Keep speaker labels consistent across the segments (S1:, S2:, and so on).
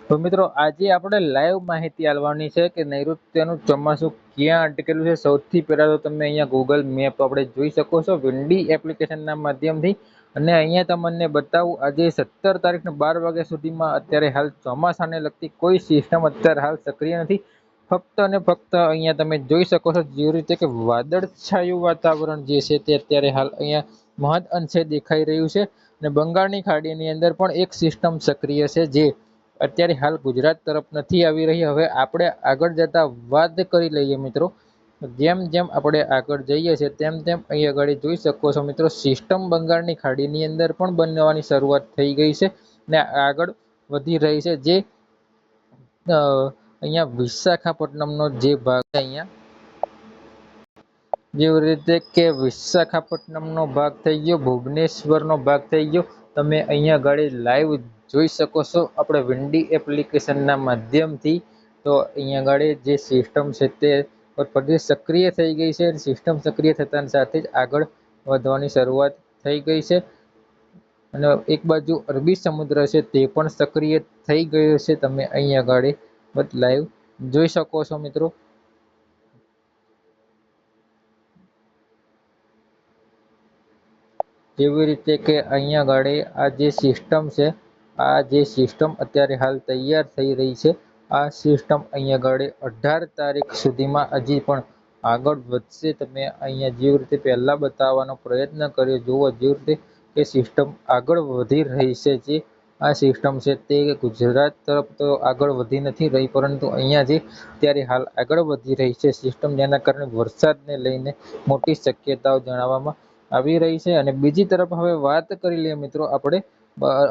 S1: તો મિત્રો આજે આપણે લાઈવ માહિતી આલવાની છે કે નૈઋત્યનું ચોમાસું ક્યાં અટકેલું છે। સૌથી પહેલા તો તમે અહીંયા ગૂગલ મેપ આપણે જોઈ શકો છો વિન્ડી એપ્લિકેશનના માધ્યમથી। અને અહીંયા તમને બતાવું આજે 17 તારીખ 12 વાગ્યા સુધીમાં અત્યારે હાલ ચોમાસાને લગતી કોઈ સિસ્ટમ અત્યારે હાલ સક્રિય નથી। ફક્ત અને ફક્ત અહીંયા તમે જોઈ શકો છો જે રીતે કે વાદળછાયું વાતાવરણ જે છે તે અત્યારે હાલ અહીંયા મહદ અંશે દેખાઈ રહ્યું છે। અને બંગાળની ખાડીની અંદર પણ એક સિસ્ટમ સક્રિય છે જે અત્યારે હાલ ગુજરાત તરફ નથી આવી રહી। હવે આપણે આગળ જતા વાત કરી લઈએ મિત્રો। જેમ જેમ આપણે આગળ જઈએ છીએ તેમ તેમ અહીં આગળ જોઈ શકો છો મિત્રો સિસ્ટમ બંગાળની ખાડીની અંદર પણ બનવાની શરૂઆત થઈ ગઈ છે ને આગળ વધી રહી છે। જે અહીંયા વિશાખાપટ્ટનમનો જે ભાગ અહીંયા જેવી રીતે કે વિશાખાપટ્ટનમનો ભાગ થઈ ગયો, ભુવનેશ્વરનો ભાગ થઈ ગયો। તમે અહીંયા ગાડી લાઈવ જોઈ શકો છો આપણે વિન્ડી એપ્લિકેશનના માધ્યમથી। તો અહીંયા ગાડી જે સિસ્ટમ છે તે ફરી સક્રિય થઈ ગઈ છે। સિસ્ટમ સક્રિય થતાની સાથે જ આગળ વધવાની શરૂઆત થઈ ગઈ છે અને એક બાજુ અરબી સમુદ્ર છે તે પણ સક્રિય થઈ ગયો છે। તમે અહીંયા ગાડી લાઈવ જોઈ શકો છો મિત્રો। જેવી રીતે કે અહીંયા ગાડી આ જે સિસ્ટમ છે આ જે સિસ્ટમ અત્યારે હાલ તૈયાર થઈ રહી છે। આ સિસ્ટમ અહીંયા ગાડી 18 તારીખ સુધીમાં હજી પણ આગળ વધશે। તમે અહીંયા જેવી રીતે પહેલા બતાવવાનો પ્રયત્ન કર્યો જુઓ જેવી રીતે કે સિસ્ટમ આગળ વધી રહી છે। જે આ સિસ્ટમ છે તે ગુજરાત તરફ તો આગળ વધી નથી રહી પરંતુ અહીંયા જે અત્યારે હાલ આગળ વધી રહી છે સિસ્ટમ જેના કારણે વરસાદને લઈને મોટી શક્યતાઓ જણાવવામાં આવી રહી છે। અને બીજી તરફ હવે વાત કરી લઈએ મિત્રો આપણે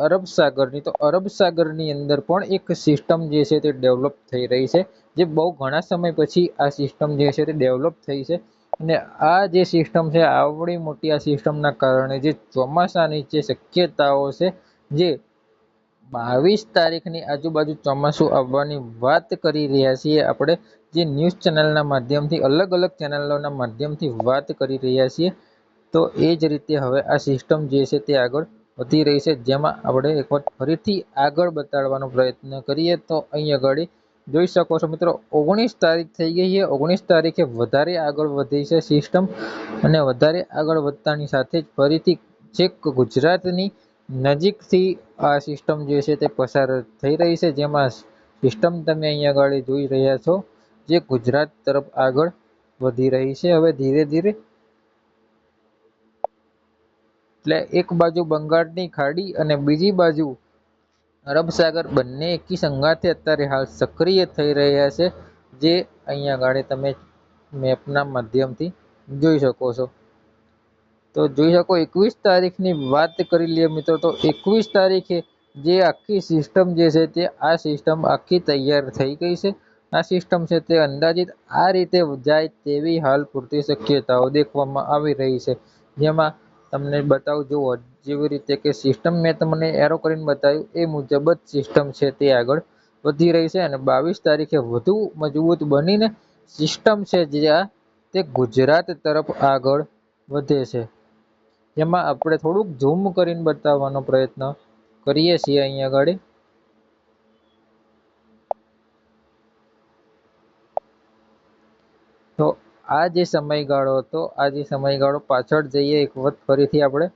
S1: અરબ સાગરની। તો અરબ સાગરની અંદર પણ એક સિસ્ટમ જે છે તે ડેવલપ થઈ રહી છે જે બહુ ઘણા સમય પછી આ સિસ્ટમ જે છે તે ડેવલપ થઈ છે। અને આ જે સિસ્ટમ છે આવડી મોટી આ સિસ્ટમના કારણે જે ચોમાસાની જે શક્યતાઓ છે જે 22 તારીખની આજુબાજુ ચોમાસું આવવાની વાત કરી રહ્યા છીએ આપણે। જે ન્યૂઝ ચેનલના માધ્યમથી અલગ અલગ ચેનલોના માધ્યમથી વાત કરી રહ્યા છીએ। તો એ જ રીતે હવે આ સિસ્ટમ જે છે તે આગળ વધી રહી છે જેમાં આપણે એક વખત ફરીથી આગળ બતાડવાનો પ્રયત્ન કરીએ તો અહીં આગળ જોઈ શકો છો મિત્રો 19 તારીખ થઈ ગઈ છે। 19 તારીખે વધારે આગળ વધી છે સિસ્ટમ અને વધારે આગળ વધતાની સાથે જ ફરીથી છેક ગુજરાતની નજીકથી આ સિસ્ટમ જે છે તે પસાર થઈ રહી છે। જેમાં સિસ્ટમ તમે અહીંયા આગળ જોઈ રહ્યા છો જે ગુજરાત તરફ આગળ વધી રહી છે હવે ધીરે ધીરે। એટલે એક બાજુ બંગાળની ખાડી અને બીજી બાજુ અરબ સાગર બંને એકી સંગાથે અત્યારે હાલ સક્રિય થઈ રહ્યા છે જે અહીંયા આગળ તમે મેપના માધ્યમથી જોઈ શકો છો। તો જોઈ શકો 21 તારીખની વાત કરી લઈએ મિત્રો। તો 21 તારીખે જે આખી સિસ્ટમ જે છે તે આ સિસ્ટમ આખી તૈયાર થઈ ગઈ છે। આ સિસ્ટમ છે તે અંદાજિત આ રીતે જાય તેવી હાલ પૂરતી શક્યતાઓ દેખવામાં આવી રહી છે। જેમાં તમને બતાવું જુઓ જેવી રીતે કે સિસ્ટમ મેં તમને એરો કરીને બતાવ્યું એ મુજબ જ સિસ્ટમ છે તે આગળ વધી રહી છે અને 22 તારીખે વધુ મજબૂત બનીને સિસ્ટમ છે જે તે ગુજરાત તરફ આગળ વધે છે। જેમાં આપણે થોડુંક ઝૂમ કરીને બતાવવાનો પ્રયત્ન કરીએ છીએ અહીંયા આગળ। તો આ જે સમયગાળો હતો આ જે સમયગાળો પાછળ જઈએ એક વખત ફરીથી આપણે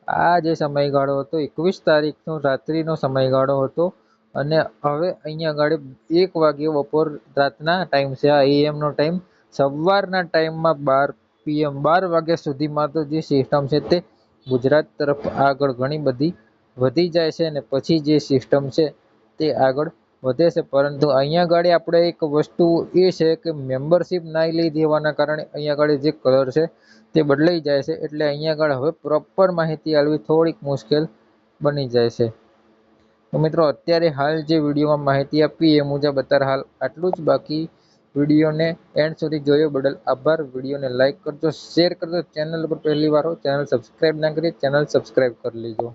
S1: આ જે સમયગાળો હતો 21 તારીખનો રાત્રિનો સમયગાળો હતો અને હવે અહીંયા આગળ 1 વાગ્યે બપોર રાતના ટાઈમ છે આ AM નો ટાઈમ। સવારના ટાઈમમાં 12 PM 12 વાગ્યા સુધીમાં તો જે સિસ્ટમ છે તે ગુજરાત તરફ આગળ ઘણી બધી વધી જાય છે અને પછી જે સિસ્ટમ છે તે આગળ વધે છે। પરંતુ અહીંયા આગળ આપણે એક વસ્તુ એ છે કે મેમ્બરશિપ ના લઈ દેવાના કારણે અહીંયા આગળ જે કલર છે તે બદલાઈ જાય છે। એટલે અહીંયા આગળ હવે પ્રોપર માહિતી આલવી થોડીક મુશ્કેલ બની જાય છે। તો મિત્રો અત્યારે હાલ જે વિડીયોમાં માહિતી આપી એ મુજબ અત્યારે હાલ આટલું જ। બાકી વિડીયોને એન્ડ સુધી જોયો બદલ આભાર। વિડીયોને લાઇક કરજો, શેર કરજો, ચેનલ પર પહેલી વાર હો ચેનલ સબસ્ક્રાઈબ ના કરી ચેનલ સબસ્ક્રાઈબ કરી લેજો।